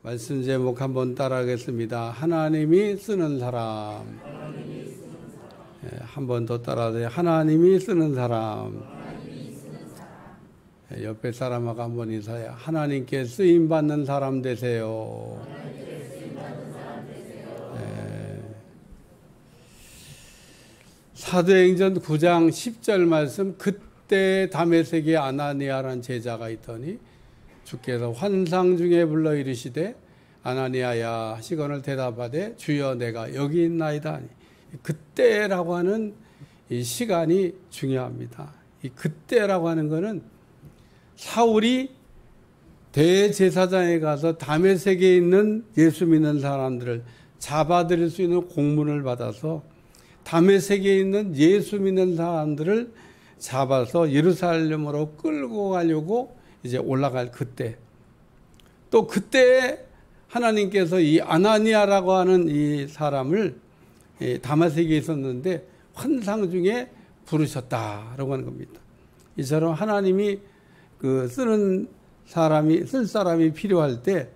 말씀 제목 한번 따라하겠습니다. 하나님이 쓰는 사람. 한 번 더 따라하세요. 하나님이 쓰는 사람. 옆에 사람하고 한번 인사해요. 하나님께 쓰임받는 사람 되세요. 사도행전 9장 10절 말씀, 그때 다메섹에 아나니아라는 제자가 있더니 주께서 환상 중에 불러 이르시되 아나니아야 하시거늘 대답하되 주여 내가 여기 있나이다. 그때라고 하는 이 시간이 중요합니다. 이 그때라고 하는 것은 사울이 대제사장에 가서 다메섹에 있는 예수 믿는 사람들을 잡아들일 수 있는 공문을 받아서 다메섹에 있는 예수 믿는 사람들을 잡아서 예루살렘으로 끌고 가려고 이제 올라갈 그때, 또 그때 하나님께서 이 아나니아라고 하는 이 사람을 다메섹에 있었는데 환상 중에 부르셨다라고 하는 겁니다. 이처럼 하나님이 쓸 사람이 필요할 때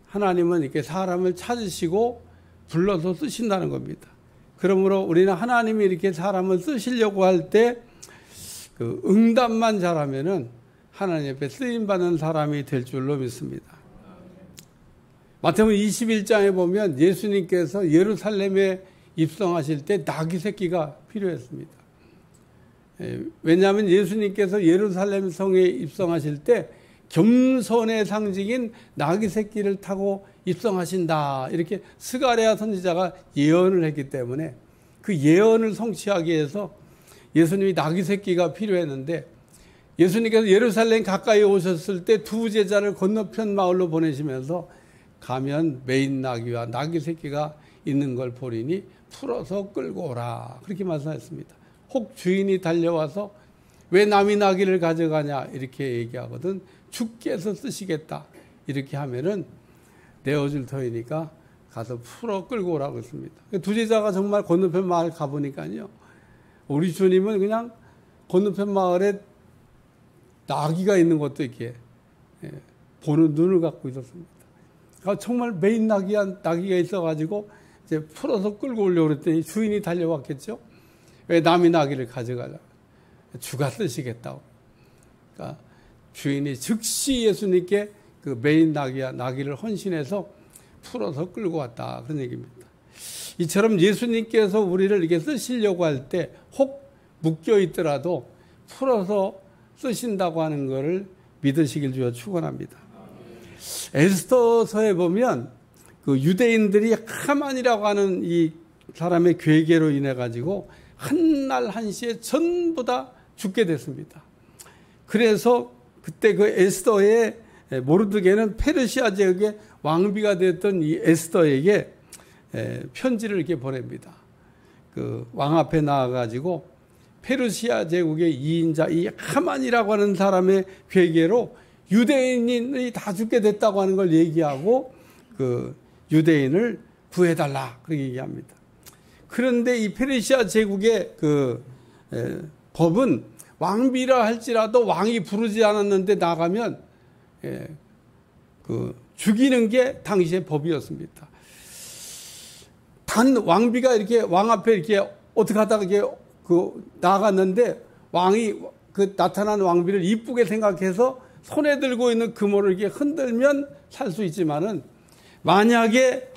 하나님은 이렇게 사람을 찾으시고 불러서 쓰신다는 겁니다. 그러므로 우리는 하나님이 이렇게 사람을 쓰시려고 할 때 응답만 잘하면은 하나님 앞에 쓰임받는 사람이 될 줄로 믿습니다. 마태복음 21장에 보면 예수님께서 예루살렘에 입성하실 때 나귀 새끼가 필요했습니다. 왜냐하면 예수님께서 예루살렘 성에 입성하실 때 겸손의 상징인 나귀 새끼를 타고 입성하신다, 이렇게 스가랴 선지자가 예언을 했기 때문에 그 예언을 성취하기 위해서 예수님이 나귀 새끼가 필요했는데, 예수님께서 예루살렘 가까이 오셨을 때 두 제자를 건너편 마을로 보내시면서 가면 메인 나귀와 나귀 새끼가 있는 걸 보리니 풀어서 끌고 오라, 그렇게 말씀하셨습니다. 혹 주인이 달려와서 왜 남이 나귀를 가져가냐 이렇게 얘기하거든 주께서 쓰시겠다 이렇게 하면은 내어줄 터이니까 가서 풀어 끌고 오라고 했습니다. 두 제자가 정말 건너편 마을 가보니까요, 우리 주님은 그냥 건너편 마을에 나귀가 있는 것도 이렇게 보는 눈을 갖고 있었습니다. 정말 메인 나귀가 있어가지고 이제 풀어서 끌고 오려고 그랬더니 주인이 달려왔겠죠. 왜 남이 나귀를 가져가려고? 주가 쓰시겠다고. 그러니까 주인이 즉시 예수님께 그 메인 나귀를 헌신해서 풀어서 끌고 왔다, 그런 얘기입니다. 이처럼 예수님께서 우리를 이렇게 쓰시려고 할 때 혹 묶여 있더라도 풀어서 쓰신다고 하는 것을 믿으시길 주여 축원합니다. 에스더서에 보면 그 유대인들이 하만이라고 하는 이 사람의 괴계로 인해 가지고 한날 한시에 전부 다 죽게 됐습니다. 그래서 그때 그 에스더의 모르드게는 페르시아 지역의 왕비가 됐던 이 에스더에게 편지를 이렇게 보냅니다. 그 왕 앞에 나와가지고 페르시아 제국의 2인자 이 하만이라고 하는 사람의 괴계로 유대인이 다 죽게 됐다고 하는 걸 얘기하고 그 유대인을 구해달라, 그렇게 얘기합니다. 그런데 이 페르시아 제국의 그 법은 왕비라 할지라도 왕이 부르지 않았는데 나가면 그 죽이는 게 당시의 법이었습니다. 단 왕비가 이렇게 왕 앞에 이렇게 어떻게 하다가 이렇게 나갔는데 왕이 그 나타난 왕비를 이쁘게 생각해서 손에 들고 있는 금호를 이렇게 흔들면 살 수 있지만은 만약에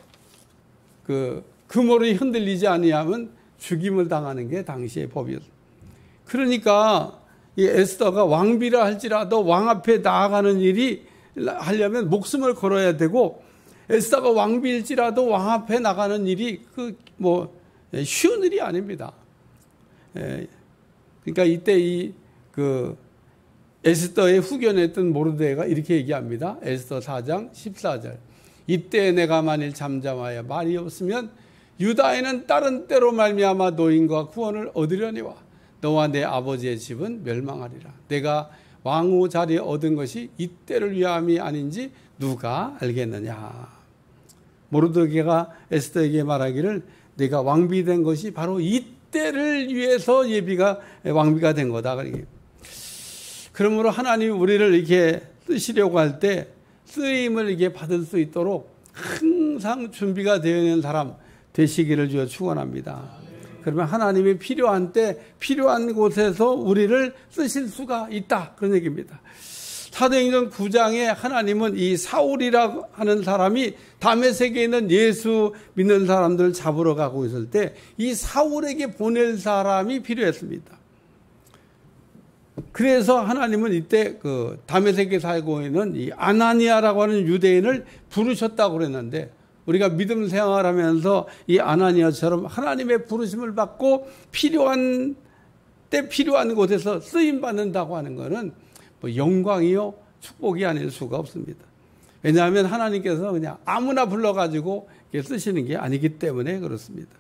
그 금호를 흔들리지 아니하면 죽임을 당하는 게 당시의 법이었습니다. 그러니까 이 에스더가 왕비라 할지라도 왕 앞에 나아가는 일이 하려면 목숨을 걸어야 되고, 에스더가 왕비일지라도 왕 앞에 나가는 일이 쉬운 일이 아닙니다. 그러니까 이때 에스더의 후견했던 모르드게가 이렇게 얘기합니다. 에스더 4장 14절. 이때 내가 만일 잠잠하여 말이 없으면 유다인은 다른 때로 말미암아 노임과 구원을 얻으려니와 너와 내 아버지의 집은 멸망하리라. 내가 왕후 자리에 얻은 것이 이때를 위함이 아닌지 누가 알겠느냐. 모르드게가 에스더에게 말하기를 내가 왕비된 것이 바로 이때를 위해서 왕비가 된 거다. 그러므로 하나님이 우리를 이렇게 쓰시려고 할 때 쓰임을 이게 받을 수 있도록 항상 준비가 되어 있는 사람 되시기를 주여 축원합니다. 그러면 하나님이 필요한 때 필요한 곳에서 우리를 쓰실 수가 있다, 그런 얘기입니다. 사도행전 9장에 하나님은 이 사울이라고 하는 사람이 다메섹에 있는 예수 믿는 사람들을 잡으러 가고 있을 때 이 사울에게 보낼 사람이 필요했습니다. 그래서 하나님은 이때 그 다메섹에 살고 있는 이 아나니아라고 하는 유대인을 부르셨다고 그랬는데, 우리가 믿음 생활하면서 이 아나니아처럼 하나님의 부르심을 받고 필요한 때 필요한 곳에서 쓰임 받는다고 하는 것은 뭐 영광이요 축복이 아닐 수가 없습니다. 왜냐하면 하나님께서 그냥 아무나 불러가지고 쓰시는 게 아니기 때문에 그렇습니다.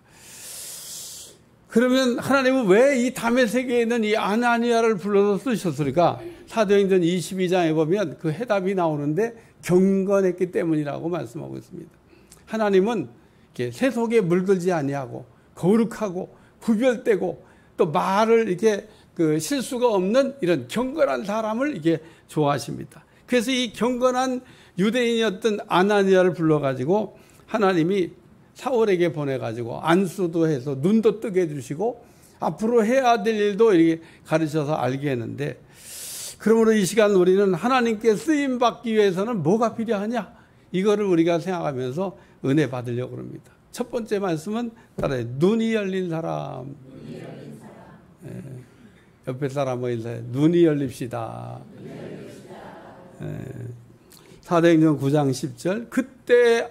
그러면 하나님은 왜 이 다메섹에 있는 이 아나니아를 불러서 쓰셨을까? 사도행전 22장에 보면 그 해답이 나오는데 경건했기 때문이라고 말씀하고 있습니다. 하나님은 세속에 물들지 아니하고 거룩하고 구별되고 또 말을 이렇게 그 실수가 없는 이런 경건한 사람을 이게 좋아하십니다. 그래서 이 경건한 유대인이었던 아나니아를 불러가지고 하나님이 사울에게 보내가지고 안수도 해서 눈도 뜨게 해주시고 앞으로 해야 될 일도 이렇게 가르쳐서 알게 했는데, 그러므로 이 시간 우리는 하나님께 쓰임 받기 위해서는 뭐가 필요하냐, 이거를 우리가 생각하면서 은혜 받으려고 합니다. 첫 번째 말씀은 따라해, 눈이 열린 사람. 예, 옆에 사람과 인사해. 눈이 열립시다. 예. 사도행전 9장 10절, 그때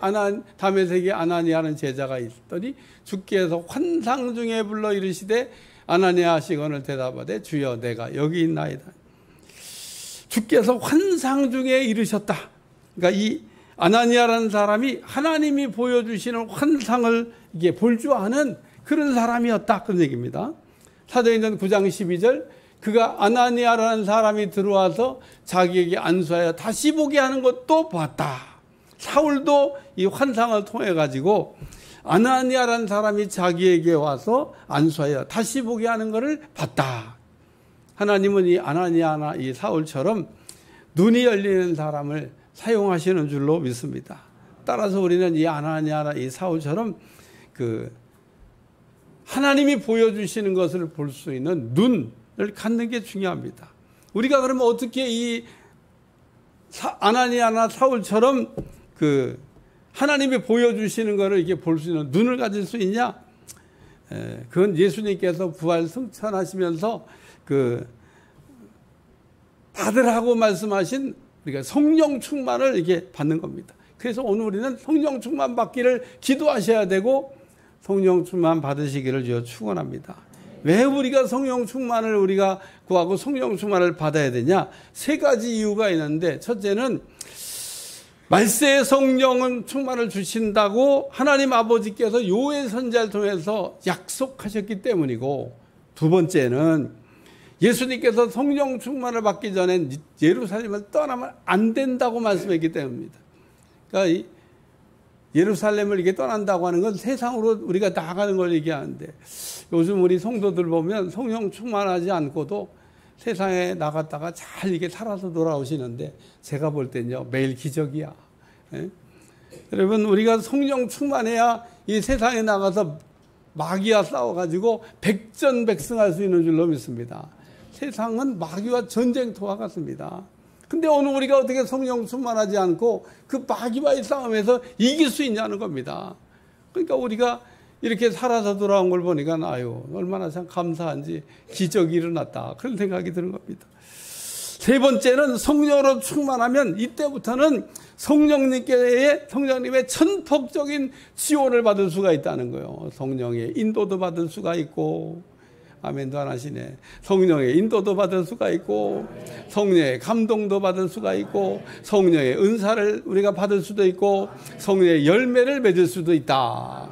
다메섹에 아나니아라는 제자가 있더니 주께서 환상 중에 불러 이르시되 아나니아 시건을 대답하되 주여 내가 여기 있나이다. 주께서 환상 중에 이르셨다. 그러니까 이 아나니아라는 사람이 하나님이 보여주시는 환상을 이게 볼 줄 아는 그런 사람이었다, 그런 얘기입니다. 사도행전 9장 12절, 그가 아나니아라는 사람이 들어와서 자기에게 안수하여 다시 보게 하는 것도 봤다. 사울도 이 환상을 통해 가지고 아나니아라는 사람이 자기에게 와서 안수하여 다시 보게 하는 것을 봤다. 하나님은 이 아나니아나 이 사울처럼 눈이 열리는 사람을 사용하시는 줄로 믿습니다. 따라서 우리는 이 아나니아나 이 사울처럼 그 하나님이 보여주시는 것을 볼 수 있는 눈을 갖는 게 중요합니다. 우리가 그러면 어떻게 이 아나니아나 사울처럼 그 하나님이 보여주시는 것을 이게 볼 수 있는 눈을 가질 수 있냐? 그건 예수님께서 부활 승천하시면서 그 받으라고 말씀하신 우리가 성령 충만을 이게 받는 겁니다. 그래서 오늘 우리는 성령 충만 받기를 기도하셔야 되고 성령 충만 받으시기를 주여 축원합니다. 왜 우리가 성령 충만을 우리가 구하고 성령 충만을 받아야 되냐? 세 가지 이유가 있는데, 첫째는 말세의 성령은 충만을 주신다고 하나님 아버지께서 요엘 선지자를 통해서 약속하셨기 때문이고, 두 번째는 예수님께서 성령 충만을 받기 전엔 예루살렘을 떠나면 안 된다고 말씀했기 때문입니다. 그러니까 예루살렘을 이게 떠난다고 하는 건 세상으로 우리가 나가는 걸 얘기하는데, 요즘 우리 성도들 보면 성령 충만하지 않고도 세상에 나갔다가 잘 이게 살아서 돌아오시는데, 제가 볼 때는요 매일 기적이야. 예? 여러분, 우리가 성령 충만해야 이 세상에 나가서 마귀와 싸워가지고 백전백승할 수 있는 줄로 믿습니다. 세상은 마귀와 전쟁터와 같습니다. 근데 오늘 우리가 어떻게 성령 충만하지 않고 그 마귀와의 싸움에서 이길 수 있냐는 겁니다. 그러니까 우리가 이렇게 살아서 돌아온 걸 보니까 아유, 얼마나 참 감사한지, 기적이 일어났다, 그런 생각이 드는 겁니다. 세 번째는 성령으로 충만하면 이때부터는 성령님의 천폭적인 지원을 받을 수가 있다는 거예요. 성령의 인도도 받을 수가 있고, 아멘도 안 하시네. 성령의 인도도 받을 수가 있고, 성령의 감동도 받을 수가 있고, 성령의 은사를 우리가 받을 수도 있고, 성령의 열매를 맺을 수도 있다.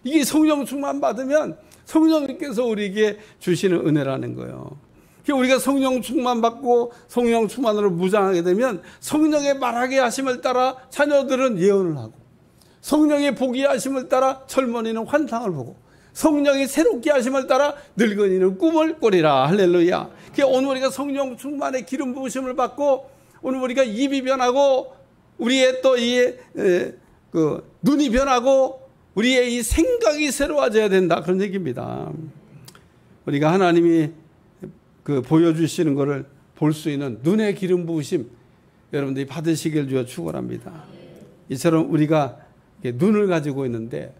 이게 성령 충만 받으면 성령님께서 우리에게 주시는 은혜라는 거예요. 우리가 성령 충만 받고 성령 충만으로 무장하게 되면 성령의 말하게 하심을 따라 자녀들은 예언을 하고, 성령의 보게 하심을 따라 젊은이는 환상을 보고, 성령이 새롭게 하심을 따라 늙은이는 꿈을 꾸리라. 할렐루야. 오늘 우리가 성령 충만의 기름 부으심을 받고 오늘 우리가 입이 변하고 우리의 또 이 눈이 변하고 우리의 이 생각이 새로워져야 된다. 그런 얘기입니다. 우리가 하나님이 보여주시는 것을 볼 수 있는 눈의 기름 부으심 여러분들이 받으시길 주여 축원합니다. 이처럼 우리가 눈을 가지고 있는데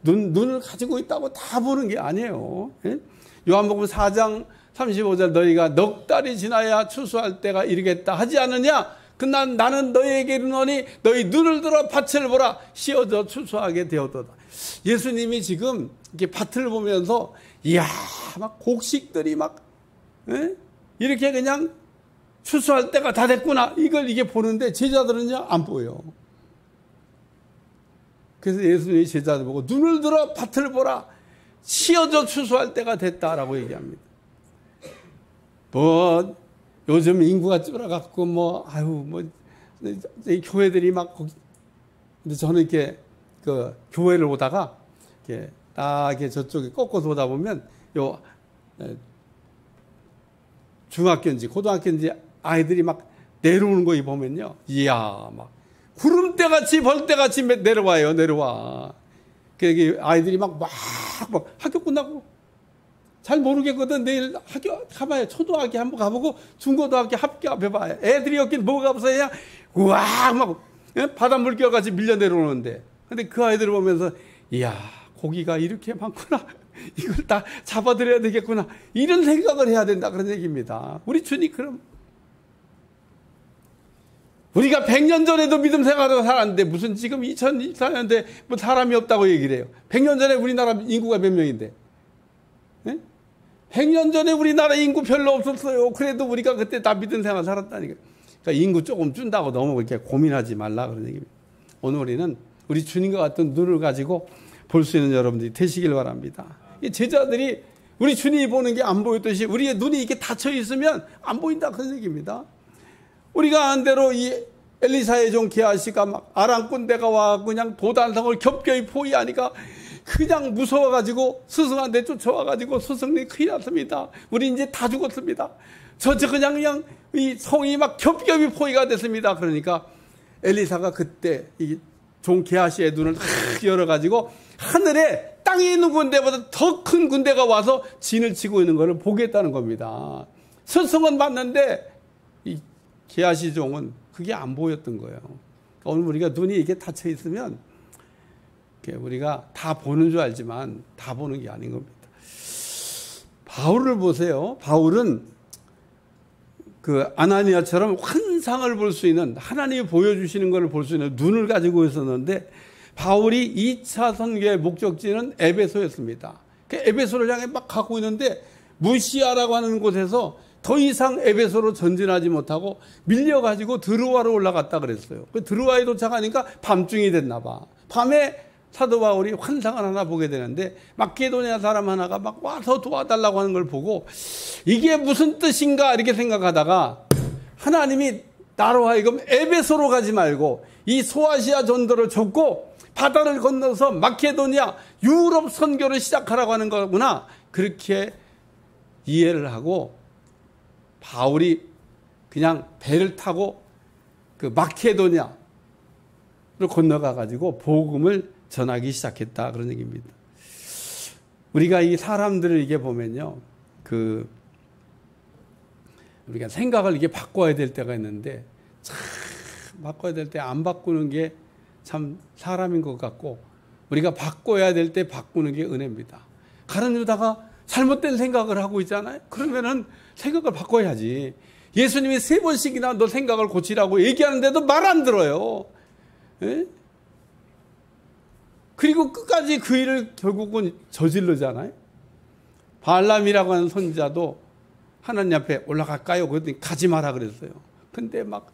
눈을 가지고 있다고 다 보는 게 아니에요. 요한복음 4장 35절 너희가 넉 달이 지나야 추수할 때가 이르겠다 하지 않느냐? 나는 너희에게 이르노니 너희 눈을 들어 밭을 보라 씌어져 추수하게 되었도다. 예수님이 지금 이렇게 밭을 보면서 이야 막 곡식들이 막 이렇게 그냥 추수할 때가 다 됐구나 이걸 이게 보는데 제자들은요 안 보여요. 그래서 예수님이 제자들 보고 눈을 들어 밭을 보라 씌어져 추수할 때가 됐다라고 얘기합니다. 요즘 인구가 줄어갖고 교회들이 막 근데 저는 이렇게 교회를 오다가 이렇게 딱 저쪽에 꺾어서 오다 보면 중학교인지 고등학교인지 아이들이 막 내려오는 거 보면요, 이야 막 구름대같이 벌떼같이 내려와. 그 아이들이 막 학교 끝나고 잘 모르겠거든. 내일 학교 가봐요. 초등학교 한번 가보고 중고등학교 합격해봐요. 애들이 여긴 뭐가 없어요. 그냥 우와 막 바닷물결같이 밀려 내려오는데 근데 그 아이들을 보면서 이야 고기가 이렇게 많구나. 이걸 다 잡아드려야 되겠구나. 이런 생각을 해야 된다 그런 얘기입니다. 우리 주님 그럼 우리가 100년 전에도 믿음 생활을 살았는데 무슨 지금 2024년대 뭐 사람이 없다고 얘기를 해요. 100년 전에 우리나라 인구가 몇 명인데 100년 전에 우리나라 인구 별로 없었어요. 그래도 우리가 그때 다 믿음 생활 살았다니까. 그러니까 인구 조금 준다고 너무 이렇게 고민하지 말라 그런 얘기입니다. 오늘 우리는 우리 주님과 같은 눈을 가지고 볼 수 있는 여러분들이 되시길 바랍니다. 제자들이 우리 주님이 보는 게 안 보였듯이 우리의 눈이 이렇게 닫혀 있으면 안 보인다 그런 얘기입니다. 우리가 아는 대로 이 엘리사의 종 게하시가 막 아람 군대가 와 그냥 도단성을 겹겹이 포위하니까 그냥 무서워가지고 스승한테 쫓아와가지고 스승님 큰일 났습니다. 우리 이제 다 죽었습니다. 그냥 이 성이 막 겹겹이 포위가 됐습니다. 그러니까 엘리사가 그때 이 종 게하시의 눈을 열어가지고 하늘에 땅에 있는 군대보다 더 큰 군대가 와서 진을 치고 있는 것을 보겠다는 겁니다. 스승은 봤는데 이 게하시 종은 그게 안 보였던 거예요. 오늘 우리가 눈이 이렇게 닫혀 있으면 우리가 다 보는 줄 알지만 다 보는 게 아닌 겁니다. 바울을 보세요. 바울은 아나니아처럼 환상을 볼 수 있는 하나님이 보여주시는 것을 볼 수 있는 눈을 가지고 있었는데 바울이 2차 선교의 목적지는 에베소였습니다. 에베소를 향해 막 가고 있는데 무시아라고 하는 곳에서 더 이상 에베소로 전진하지 못하고 밀려가지고 드로아로 올라갔다 그랬어요. 드로아에 도착하니까 밤중이 됐나 봐. 밤에 사도 바울이 환상을 하나 보게 되는데 마케도니아 사람 하나가 막 와서 도와달라고 하는 걸 보고 이게 무슨 뜻인가 이렇게 생각하다가 하나님이 나로 하여금 에베소로 가지 말고 이 소아시아 전도를 접고 바다를 건너서 마케도니아 유럽 선교를 시작하라고 하는 거구나 그렇게 이해를 하고 바울이 그냥 배를 타고 마케도니아를 건너가 가지고 복음을 전하기 시작했다 그런 얘기입니다. 우리가 이 사람들을 이게 보면요, 우리가 생각을 이게 바꿔야 될 때가 있는데 참 바꿔야 될 때 안 바꾸는 게 참 사람인 것 같고 우리가 바꿔야 될 때 바꾸는 게 은혜입니다. 가르치다가 잘못된 생각을 하고 있잖아요. 그러면은 생각을 바꿔야지. 예수님이 3번씩이나 너 생각을 고치라고 얘기하는데도 말 안 들어요. 에? 그리고 끝까지 그 일을 결국은 저지르잖아요. 발람이라고 하는 선지자도 하나님 앞에 올라갈까요? 그랬더니 가지 마라 그랬어요. 근데 막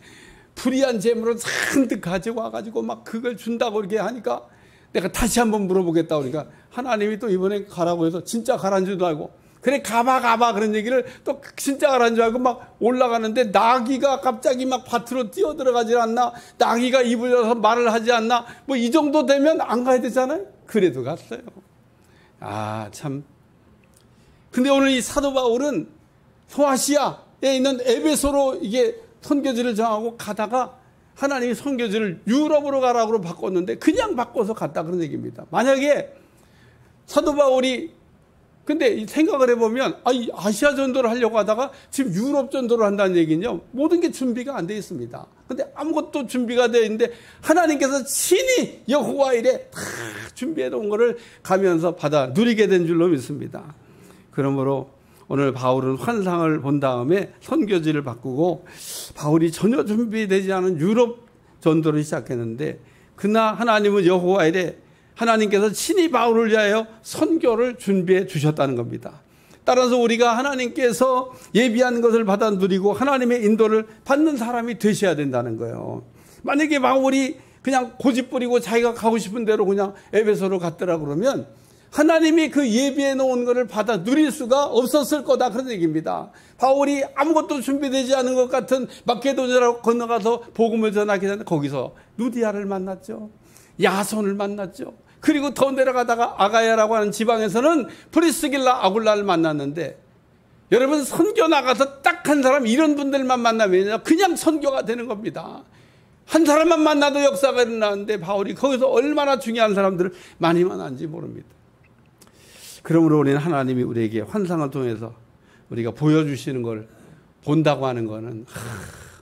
불의한 재물을 잔뜩 가지고 와가지고 막 그걸 준다고 이렇게 하니까 내가 다시 한번 물어보겠다 그러니까 하나님이 또 이번에 가라고 해서 진짜 가라는 줄도 알고 그래 가봐 그런 얘기를 또 진짜 가라는 줄 알고 막 올라가는데 나귀가 갑자기 막 밭으로 뛰어들어가지 않나, 나귀가 입을 열어서 말을 하지 않나, 뭐 이 정도 되면 안 가야 되잖아요. 그래도 갔어요. 참. 근데 오늘 이 사도 바울은 소아시아에 있는 에베소로 이게 선교지를 정하고 가다가 하나님이 선교지를 유럽으로 가라고 바꿨는데 그냥 바꿔서 갔다 그런 얘기입니다. 만약에 사도 바울이 근데 생각을 해보면 아시아 전도를 하려고 하다가 지금 유럽 전도를 한다는 얘기는요. 모든 게 준비가 안 돼 있습니다. 근데 아무것도 준비가 되어 있는데 하나님께서 친히 여호와 일에 다 준비해 놓은 것을 가면서 받아 누리게 된 줄로 믿습니다. 그러므로 오늘 바울은 환상을 본 다음에 선교지를 바꾸고 바울이 전혀 준비되지 않은 유럽 전도를 시작했는데 그러나 하나님은 여호와 일에 하나님께서 친히 바울을 위하여 선교를 준비해 주셨다는 겁니다. 따라서 우리가 하나님께서 예비한 것을 받아 누리고 하나님의 인도를 받는 사람이 되셔야 된다는 거예요. 만약에 바울이 그냥 고집 부리고 자기가 가고 싶은 대로 그냥 에베소로 갔더라 그러면 하나님이 그 예비해 놓은 것을 받아 누릴 수가 없었을 거다 그런 얘기입니다. 바울이 아무것도 준비되지 않은 것 같은 마케도니아로 건너가서 복음을 전하기 전에 거기서 누디아를 만났죠. 야손을 만났죠. 그리고 더 내려가다가 아가야라고 하는 지방에서는 프리스길라 아굴라를 만났는데 여러분 선교 나가서 딱 한 사람 이런 분들만 만나면 그냥 선교가 되는 겁니다. 한 사람만 만나도 역사가 일어나는데 바울이 거기서 얼마나 중요한 사람들을 많이 만났는지 모릅니다. 그러므로 우리는 하나님이 우리에게 환상을 통해서 우리가 보여주시는 걸 본다고 하는 것은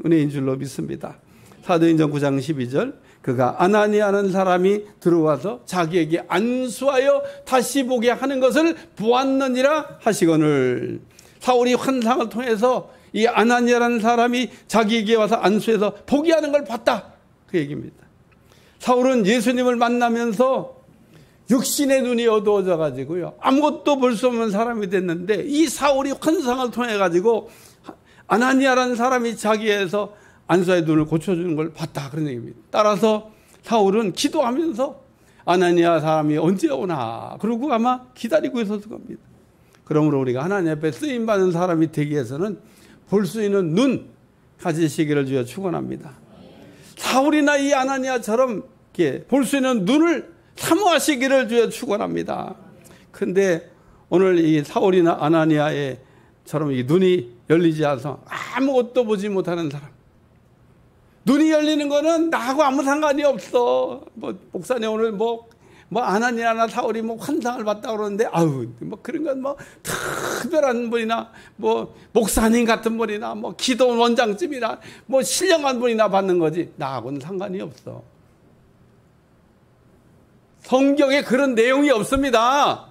은혜인 줄로 믿습니다. 사도행전 9장 12절 그가 아나니아라는 사람이 들어와서 자기에게 안수하여 다시 보게 하는 것을 보았느니라 하시거늘 사울이 환상을 통해서 이 아나니아라는 사람이 자기에게 와서 안수해서 보게 하는 걸 봤다 그 얘기입니다. 사울은 예수님을 만나면서 육신의 눈이 어두워져 가지고요 아무것도 볼 수 없는 사람이 됐는데 이 사울이 환상을 통해 가지고 아나니아라는 사람이 자기에서 안수의 눈을 고쳐주는 걸 봤다 그런 얘기입니다. 따라서 사울은 기도하면서 아나니아 사람이 언제 오나 그러고 아마 기다리고 있었을 겁니다. 그러므로 우리가 하나님 앞에 쓰임받는 사람이 되기 위해서는 볼 수 있는 눈 가지시기를 주여 축원합니다. 사울이나 이 아나니아처럼 볼 수 있는 눈을 사모하시기를 주여 축원합니다. 그런데 오늘 이 사울이나 아나니아처럼 이 눈이 열리지 않아서 아무것도 보지 못하는 사람 눈이 열리는 거는 나하고 아무 상관이 없어. 목사님 오늘 아나니아나 사울이 환상을 봤다 그러는데, 그런 건 특별한 분이나, 목사님 같은 분이나, 기도 원장쯤이나, 신령한 분이나 받는 거지. 나하고는 상관이 없어. 성경에 그런 내용이 없습니다.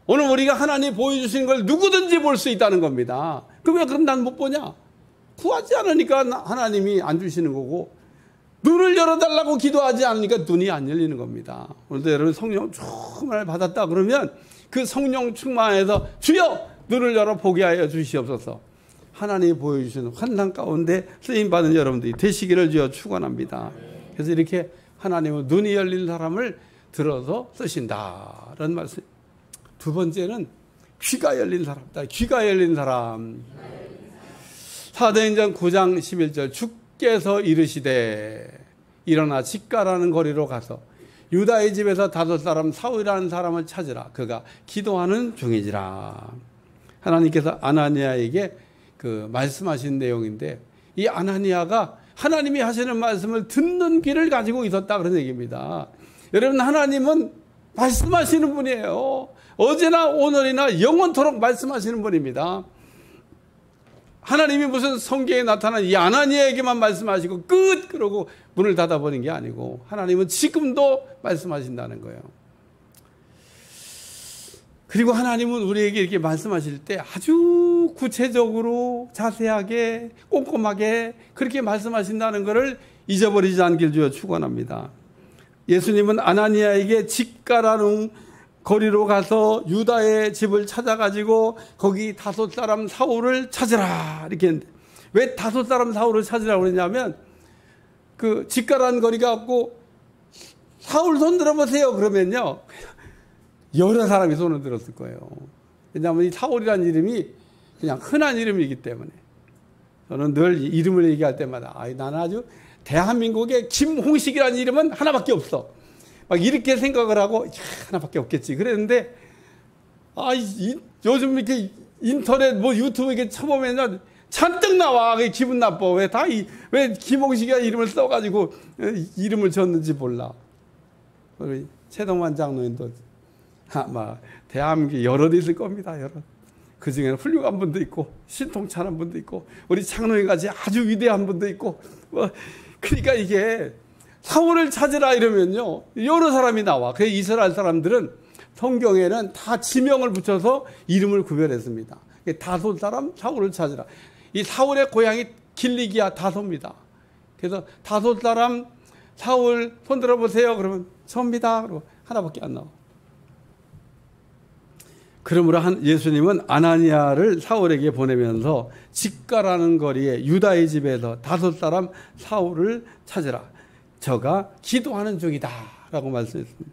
오늘 우리가 하나님 보여주신 걸 누구든지 볼 수 있다는 겁니다. 그럼 난 못 보냐? 구하지 않으니까 하나님이 안 주시는 거고 눈을 열어달라고 기도하지 않으니까 눈이 안 열리는 겁니다. 오늘도 여러분 성령 충만을 받았다 그러면 그 성령 충만에서 주여 눈을 열어 보게 하여 주시옵소서. 하나님이 보여주시는 환상 가운데 쓰임받은 여러분들이 되시기를 주여 축원합니다. 그래서 이렇게 하나님은 눈이 열린 사람을 들어서 쓰신다라는 말씀. 두 번째는 귀가 열린 사람이다. 귀가 열린 사람. 사도행전 9장 11절 주께서 이르시되 일어나 직가라는 거리로 가서 유다의 집에서 5사람 사울이라는 사람을 찾으라. 그가 기도하는 중이지라. 하나님께서 아나니아에게 말씀하신 내용인데 이 아나니아가 하나님이 하시는 말씀을 듣는 귀를 가지고 있었다 그런 얘기입니다. 여러분 하나님은 말씀하시는 분이에요. 어제나 오늘이나 영원토록 말씀하시는 분입니다. 하나님이 무슨 성경에 나타난 이 아나니아에게만 말씀하시고 끝 그러고 문을 닫아버린 게 아니고 하나님은 지금도 말씀하신다는 거예요. 그리고 하나님은 우리에게 이렇게 말씀하실 때 아주 구체적으로 자세하게 꼼꼼하게 그렇게 말씀하신다는 것을 잊어버리지 않길 주여 축원합니다. 예수님은 아나니아에게 직가라는 거리로 가서 유다의 집을 찾아가지고 거기 5사람 사울을 찾으라 이렇게 했는데 왜 5사람 사울을 찾으라고 그랬냐면 그 직가라는 거리가 없고 사울 손 들어보세요 그러면요 여러 사람이 손을 들었을 거예요. 왜냐하면 이 사울이라는 이름이 그냥 흔한 이름이기 때문에 저는 늘 이름을 얘기할 때마다 나는 아주 대한민국의 김홍식이라는 이름은 하나밖에 없어. 막 이렇게 생각을 하고 하나밖에 없겠지 그랬는데 요즘 이렇게 인터넷 유튜브 이렇게 쳐보면 잔뜩 나와. 기분 나빠. 왜 김홍식이가 이름을 써가지고 이름을 줬는지 몰라. 우리 최동만 장로님도 아마 대한민국에 여럿 있을 겁니다. 여럿. 그 중에는 훌륭한 분도 있고 신통찬한 분도 있고 우리 장로님 같이 아주 위대한 분도 있고 그러니까 이게 사울을 찾으라 이러면요 여러 사람이 나와. 그래서 이스라엘 사람들은 성경에는 다 지명을 붙여서 이름을 구별했습니다. 다소 사람 사울을 찾으라. 이 사울의 고향이 길리기아 다소입니다. 그래서 다소 사람 사울 손 들어보세요. 그러면 접니다. 그러고 하나밖에 안 나와. 그러므로 예수님은 아나니아를 사울에게 보내면서 직가라는 거리에 유다의 집에서 다섯 사람 사울을 찾으라. 저가 기도하는 중이다. 라고 말씀했습니다.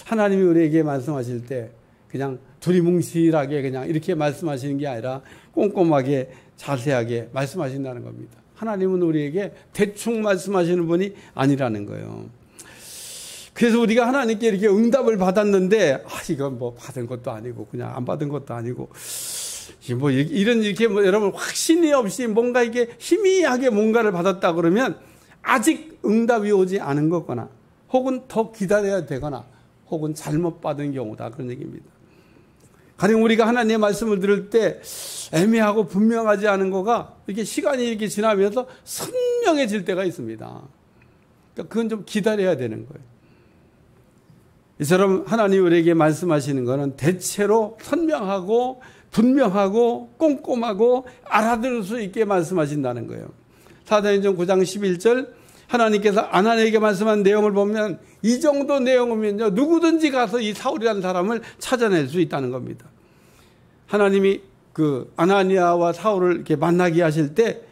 하나님이 우리에게 말씀하실 때 그냥 두리뭉실하게 그냥 이렇게 말씀하시는 게 아니라 꼼꼼하게 자세하게 말씀하신다는 겁니다. 하나님은 우리에게 대충 말씀하시는 분이 아니라는 거예요. 그래서 우리가 하나님께 이렇게 응답을 받았는데, 이건 뭐 받은 것도 아니고, 그냥 안 받은 것도 아니고, 이렇게 여러분 확신이 없이 뭔가 이게 희미하게 뭔가를 받았다 그러면 아직 응답이 오지 않은 거거나, 혹은 더 기다려야 되거나, 혹은 잘못 받은 경우다. 그런 얘기입니다. 가령 우리가 하나님의 말씀을 들을 때 애매하고 분명하지 않은 거가 이렇게 시간이 이렇게 지나면서 선명해질 때가 있습니다. 그러니까 그건 좀 기다려야 되는 거예요. 이처럼 하나님 우리에게 말씀하시는 것은 대체로 선명하고 분명하고 꼼꼼하고 알아들을 수 있게 말씀하신다는 거예요. 사도행전 9장 11절 하나님께서 아나니아에게 말씀한 내용을 보면 이 정도 내용이면요 누구든지 가서 이 사울이라는 사람을 찾아낼 수 있다는 겁니다. 하나님이 그 아나니아와 사울을 이렇게 만나게 하실 때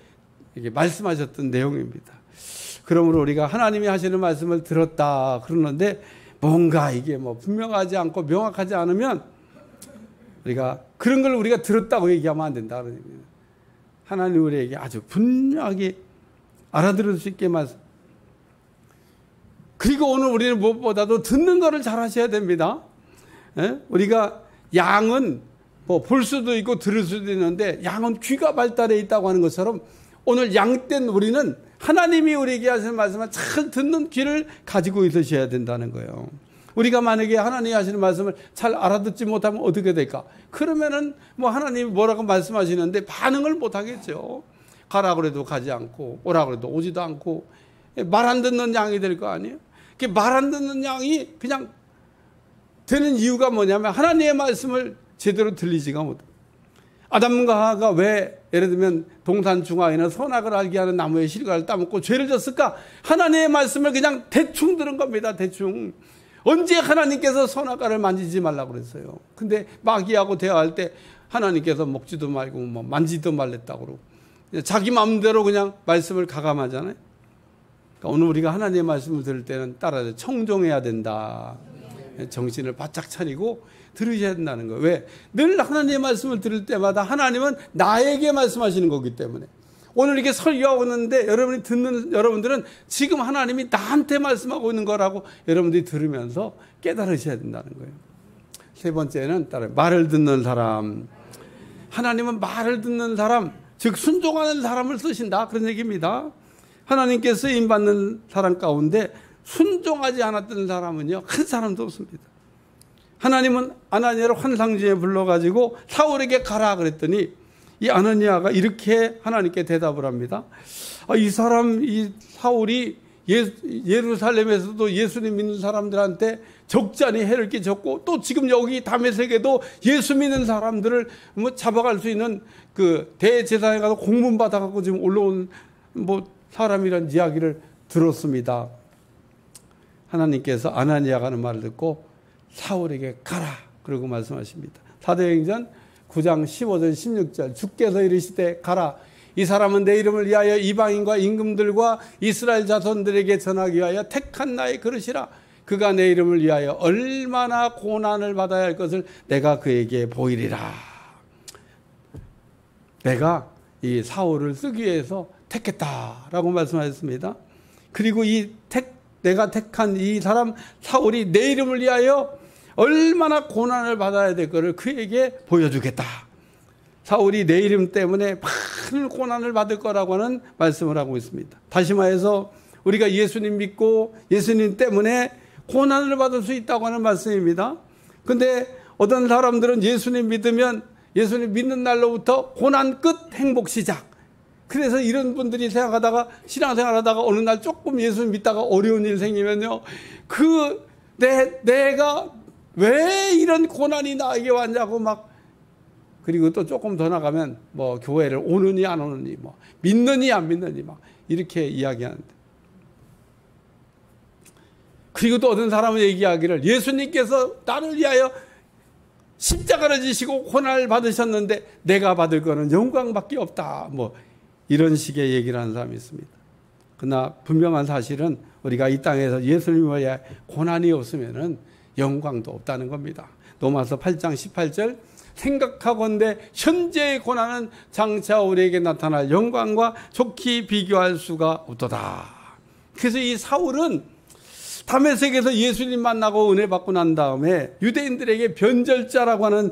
이렇게 말씀하셨던 내용입니다. 그러므로 우리가 하나님이 하시는 말씀을 들었다 그러는데 뭔가 이게 뭐 분명하지 않고 명확하지 않으면 우리가 그런 걸 우리가 들었다고 얘기하면 안 된다. 하나님 우리에게 아주 분명하게 알아들을 수 있게 말씀. 그리고 오늘 우리는 무엇보다도 듣는 거를 잘 하셔야 됩니다. 우리가 양은 뭐 볼 수도 있고 들을 수도 있는데 양은 귀가 발달해 있다고 하는 것처럼 오늘 양된 우리는 하나님이 우리에게 하시는 말씀을 잘 듣는 귀를 가지고 있으셔야 된다는 거예요. 우리가 만약에 하나님이 하시는 말씀을 잘 알아듣지 못하면 어떻게 될까? 그러면은 뭐 하나님이 뭐라고 말씀하시는데 반응을 못 하겠죠. 가라 그래도 가지 않고 오라 그래도 오지도 않고 말 안 듣는 양이 될 거 아니에요? 말 안 듣는 양이 그냥 되는 이유가 뭐냐면 하나님의 말씀을 제대로 들리지가 못해요. 아담과 하와가 왜 예를 들면 동산 중앙에는 선악을 알게 하는 나무의 실과를 따먹고 죄를 졌을까? 하나님의 말씀을 그냥 대충 들은 겁니다. 대충. 언제 하나님께서 선악과를 만지지 말라고 그랬어요. 근데 마귀하고 대화할 때 하나님께서 먹지도 말고 뭐 만지도 말랬다고 그러고 자기 마음대로 그냥 말씀을 가감하잖아요. 그러니까 오늘 우리가 하나님의 말씀을 들을 때는 따라서 청종해야 된다. 정신을 바짝 차리고 들으셔야 된다는 거예요. 왜? 늘 하나님의 말씀을 들을 때마다 하나님은 나에게 말씀하시는 거기 때문에 오늘 이렇게 설교하고 있는데 여러분이 듣는 여러분들은 지금 하나님이 나한테 말씀하고 있는 거라고 여러분들이 들으면서 깨달으셔야 된다는 거예요. 세 번째는 따라 말을 듣는 사람. 하나님은 말을 듣는 사람, 즉 순종하는 사람을 쓰신다 그런 얘기입니다. 하나님께 쓰임 받는 사람 가운데 순종하지 않았던 사람은요 한 사람도 없습니다. 하나님은 아나니아를 환상 중에 불러가지고 사울에게 가라 그랬더니 이 아나니아가 이렇게 하나님께 대답을 합니다. 이 사울이 예루살렘에서도 예수님 믿는 사람들한테 적잖이 해를 끼쳤고 또 지금 여기 다메섹에도 예수 믿는 사람들을 뭐 잡아갈 수 있는 그 대제사장에 가서 공문 받아갖고 지금 올라온 뭐 사람이란 이야기를 들었습니다. 하나님께서 아나니아가 하는 말을 듣고 사울에게 가라 그러고 말씀하십니다. 사도행전 9장 15절 16절 주께서 이르시되 가라 이 사람은 내 이름을 위하여 이방인과 임금들과 이스라엘 자손들에게 전하기 위하여 택한 나의 그릇이라 그가 내 이름을 위하여 얼마나 고난을 받아야 할 것을 내가 그에게 보이리라. 내가 이 사울을 쓰기 위해서 택했다라고 말씀하셨습니다. 그리고 내가 택한 이 사람 사울이 내 이름을 위하여 얼마나 고난을 받아야 될 것을 그에게 보여주겠다. 사울이 내 이름 때문에 많은 고난을 받을 거라고 하는 말씀을 하고 있습니다. 다시 말해서 우리가 예수님 믿고 예수님 때문에 고난을 받을 수 있다고 하는 말씀입니다. 근데 어떤 사람들은 예수님 믿으면 예수님 믿는 날로부터 고난 끝 행복 시작. 그래서 이런 분들이 생각하다가 신앙생활 하다가 어느 날 조금 예수님 믿다가 어려운 일 생기면요. 내가 왜 이런 고난이 나에게 왔냐고 막, 그리고 또 조금 더 나가면 뭐 교회를 오느니 안 오느니 뭐 믿느니 안 믿느니 막 이렇게 이야기하는데, 그리고 또 어떤 사람은 얘기하기를 예수님께서 나를 위하여 십자가를 지시고 고난을 받으셨는데 내가 받을 거는 영광밖에 없다, 뭐 이런 식의 얘기를 하는 사람이 있습니다. 그러나 분명한 사실은 우리가 이 땅에서 예수님을 위해 고난이 없으면은 영광도 없다는 겁니다. 로마서 8장 18절, 생각하건대 현재의 고난은 장차 우리에게 나타날 영광과 좋게 비교할 수가 없도다. 그래서 이 사울은 다메섹에서 예수님 만나고 은혜 받고 난 다음에 유대인들에게 변절자라고 하는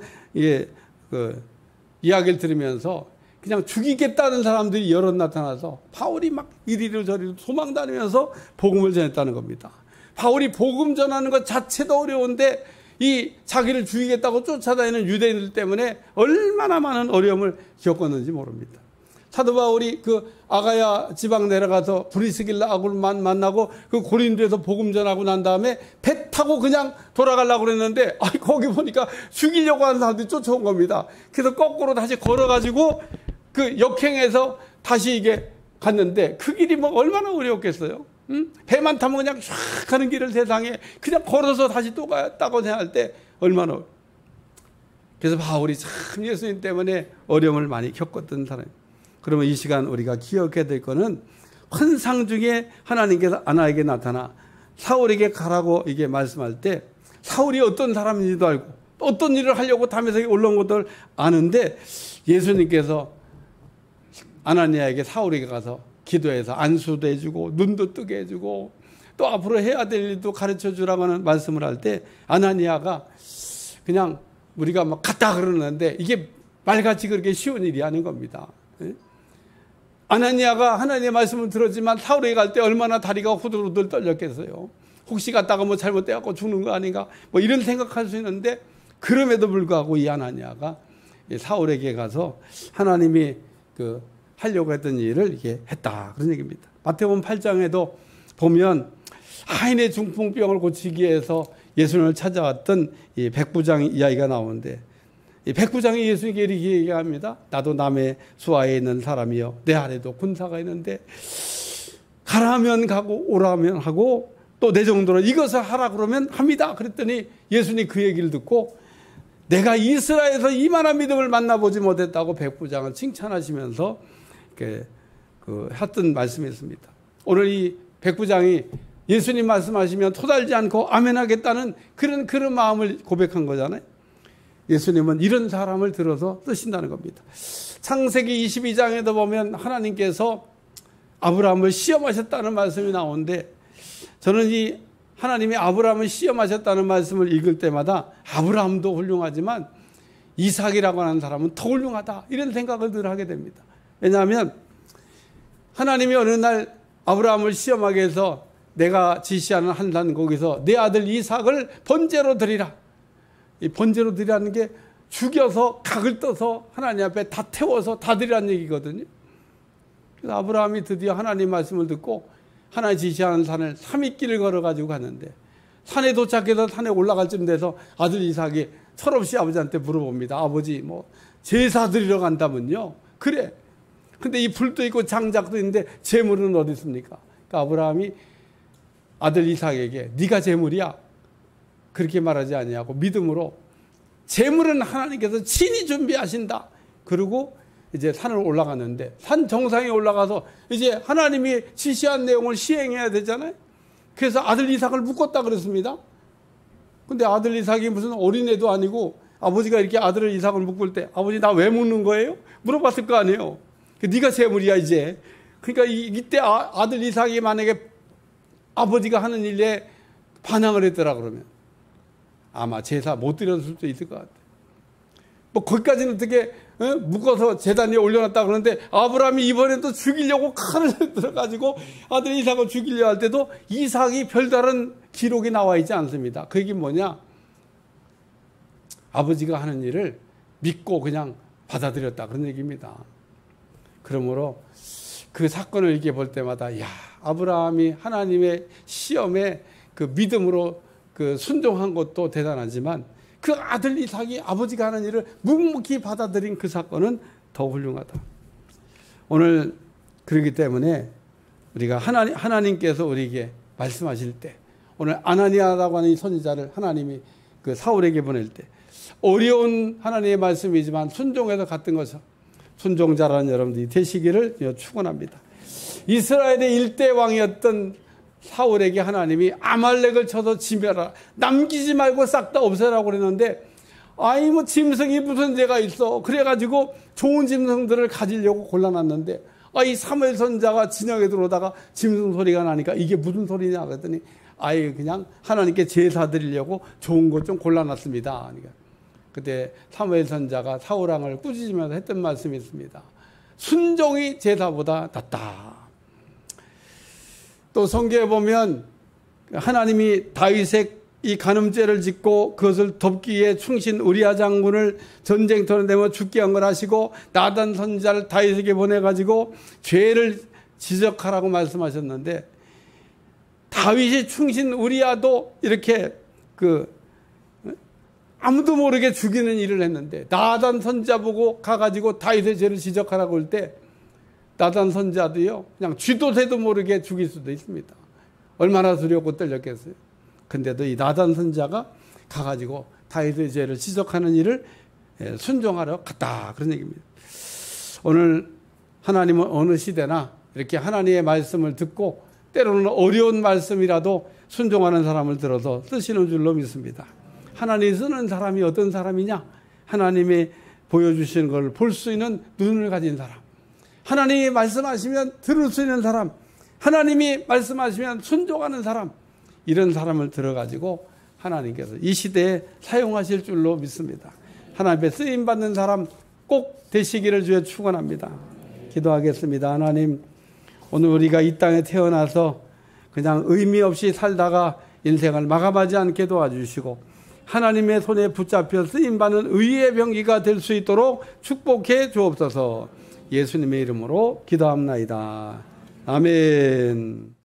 이야기를 들으면서 그냥 죽이겠다는 사람들이 여러 나타나서 바울이 막 이리로 저리로 도망다니면서 복음을 전했다는 겁니다. 바울이 복음 전하는 것 자체도 어려운데 이 자기를 죽이겠다고 쫓아다니는 유대인들 때문에 얼마나 많은 어려움을 겪었는지 모릅니다. 사도 바울이 그 아가야 지방 내려가서 브리스길라하고 만나고 그 고린도에서 복음 전하고 난 다음에 배 타고 그냥 돌아가려고 그랬는데 거기 보니까 죽이려고 하는 사람들이 쫓아온 겁니다. 그래서 거꾸로 다시 걸어가지고 그 역행해서 다시 이게 갔는데 그 길이 뭐 얼마나 어려웠겠어요. 응? 배만 타면 그냥 쫙 가는 길을 세상에 그냥 걸어서 다시 또 갔다고 생각할 때 얼마나. 그래서 바울이 참 예수님 때문에 어려움을 많이 겪었던 사람입니다. 그러면 이 시간 우리가 기억해야 될 거는 환상 중에 하나님께서 아나에게 나타나 사울에게 가라고 이게 말씀할 때 사울이 어떤 사람인지도 알고 어떤 일을 하려고 다메섹에 올라온 것을 아는데 예수님께서 아나니아에게 사울에게 가서 기도해서 안수도 해주고 눈도 뜨게 해주고 또 앞으로 해야 될 일도 가르쳐 주라고 하는 말씀을 할 때 아나니아가 그냥 우리가 막 갔다 그러는데 이게 말같이 그렇게 쉬운 일이 아닌 겁니다. 아나니아가 하나님의 말씀을 들었지만 사울에게 갈 때 얼마나 다리가 후들후들 떨렸겠어요. 혹시 갔다가 뭐 잘못돼갖고 죽는 거 아닌가 뭐 이런 생각할 수 있는데 그럼에도 불구하고 이 아나니아가 사울에게 가서 하나님이 하려고 했던 일을 이렇게 했다 그런 얘기입니다. 마태복음 8장에도 보면 하인의 중풍병을 고치기 위해서 예수님을 찾아왔던 이 백부장 이야기가 나오는데 이 백부장이 예수님께 이렇게 얘기합니다. 나도 남의 수하에 있는 사람이요 내 아래도 군사가 있는데 가라면 가고 오라면 하고 또 내 정도로 이것을 하라 그러면 합니다. 그랬더니 예수님이 그 얘기를 듣고 내가 이스라엘에서 이만한 믿음을 만나보지 못했다고 백부장을 칭찬하시면서 했던 말씀이 있습니다. 오늘 이 백부장이 예수님 말씀하시면 토달지 않고 아멘하겠다는 그런 마음을 고백한 거잖아요. 예수님은 이런 사람을 들어서 쓰신다는 겁니다. 창세기 22장에도 보면 하나님께서 아브라함을 시험하셨다는 말씀이 나오는데 저는 이 하나님이 아브라함을 시험하셨다는 말씀을 읽을 때마다 아브라함도 훌륭하지만 이삭이라고 하는 사람은 더 훌륭하다 이런 생각을 늘 하게 됩니다. 왜냐하면 하나님이 어느 날 아브라함을 시험하게 해서 내가 지시하는 한산 거기서 내 아들 이삭을 번제로 드리라. 이 번제로 드리라는 게 죽여서 각을 떠서 하나님 앞에 다 태워서 다 드리라는 얘기거든요. 그래서 아브라함이 드디어 하나님 말씀을 듣고 하나님 지시하는 산을 3일길을 걸어가지고 갔는데 산에 도착해서 산에 올라갈 쯤 돼서 아들 이삭이 철없이 아버지한테 물어봅니다. 아버지 뭐 제사 드리러 간다면요. 그래. 근데 이 불도 있고 장작도 있는데 재물은 어디 있습니까? 그러니까 아브라함이 아들 이삭에게 네가 재물이야. 그렇게 말하지 아니하고 믿음으로 재물은 하나님께서 친히 준비하신다. 그리고 이제 산을 올라갔는데 산 정상에 올라가서 이제 하나님이 지시한 내용을 시행해야 되잖아요. 그래서 아들 이삭을 묶었다 그랬습니다. 근데 아들 이삭이 무슨 어린애도 아니고 아버지가 이렇게 아들 이삭을 묶을 때 아버지 나 왜 묶는 거예요? 물어봤을 거 아니에요. 네가 재물이야 이제. 그러니까 이때 아들 이삭이 만약에 아버지가 하는 일에 반항을 했더라 그러면 아마 제사 못 드렸을 수도 있을 것 같아요. 뭐 거기까지는 어떻게 묶어서 제단 위에 올려놨다 그러는데 아브라함이 이번에 또 죽이려고 칼을 들어가지고 아들 이삭을 죽이려 할 때도 이삭이 별다른 기록이 나와 있지 않습니다. 그 얘기 뭐냐? 아버지가 하는 일을 믿고 그냥 받아들였다 그런 얘기입니다. 그러므로 그 사건을 이렇게 볼 때마다 야, 아브라함이 하나님의 시험에 그 믿음으로 그 순종한 것도 대단하지만 그 아들 이삭이 아버지가 하는 일을 묵묵히 받아들인 그 사건은 더 훌륭하다. 오늘 그렇기 때문에 우리가 하나님께서 우리에게 말씀하실 때 오늘 아나니아라고 하는 이 선지자를 하나님이 그 사울에게 보낼 때 어려운 하나님의 말씀이지만 순종해서 갔던 것을 순종자라는 여러분들이 되시기를 축원합니다. 이스라엘의 일대 왕이었던 사울에게 하나님이 아말렉을 쳐서 지멸하라, 남기지 말고 싹 다 없애라고 그랬는데 아이 뭐 짐승이 무슨 죄가 있어, 그래가지고 좋은 짐승들을 가지려고 골라놨는데 이 사무엘 선지자가 진영에 들어오다가 짐승 소리가 나니까 이게 무슨 소리냐 그랬더니 아이 그냥 하나님께 제사 드리려고 좋은 것 좀 골라놨습니다. 그러니까 그때 사무엘 선지자가 사울 왕을 꾸짖으면서 했던 말씀이 있습니다. 순종이 제사보다 낫다. 또 성경에 보면 하나님이 다윗의 이 간음죄를 짓고 그것을 덮기 위해 충신 우리아 장군을 전쟁터로 내며 죽게 한 걸 하시고 나단 선지자를 다윗에게 보내가지고 죄를 지적하라고 말씀하셨는데 다윗이 충신 우리아도 이렇게 아무도 모르게 죽이는 일을 했는데 나단 선지자 보고 가가지고 다윗의 죄를 지적하라고 할 때 나단 선지자도요 그냥 쥐도 새도 모르게 죽일 수도 있습니다. 얼마나 두렵고 떨렸겠어요. 근데도 이 나단 선지자가 가가지고 다윗의 죄를 지적하는 일을 순종하러 갔다 그런 얘기입니다. 오늘 하나님은 어느 시대나 이렇게 하나님의 말씀을 듣고 때로는 어려운 말씀이라도 순종하는 사람을 들어서 쓰시는 줄로 믿습니다. 하나님이 쓰는 사람이 어떤 사람이냐? 하나님이 보여주시는 걸 볼 수 있는 눈을 가진 사람, 하나님이 말씀하시면 들을 수 있는 사람, 하나님이 말씀하시면 순종하는 사람, 이런 사람을 들어가지고 하나님께서 이 시대에 사용하실 줄로 믿습니다. 하나님의 쓰임받는 사람 꼭 되시기를 주여 축원합니다. 기도하겠습니다. 하나님, 오늘 우리가 이 땅에 태어나서 그냥 의미 없이 살다가 인생을 마감하지 않게 도와주시고 하나님의 손에 붙잡혀 쓰임받는 의의 병기가 될 수 있도록 축복해 주옵소서. 예수님의 이름으로 기도합나이다. 아멘.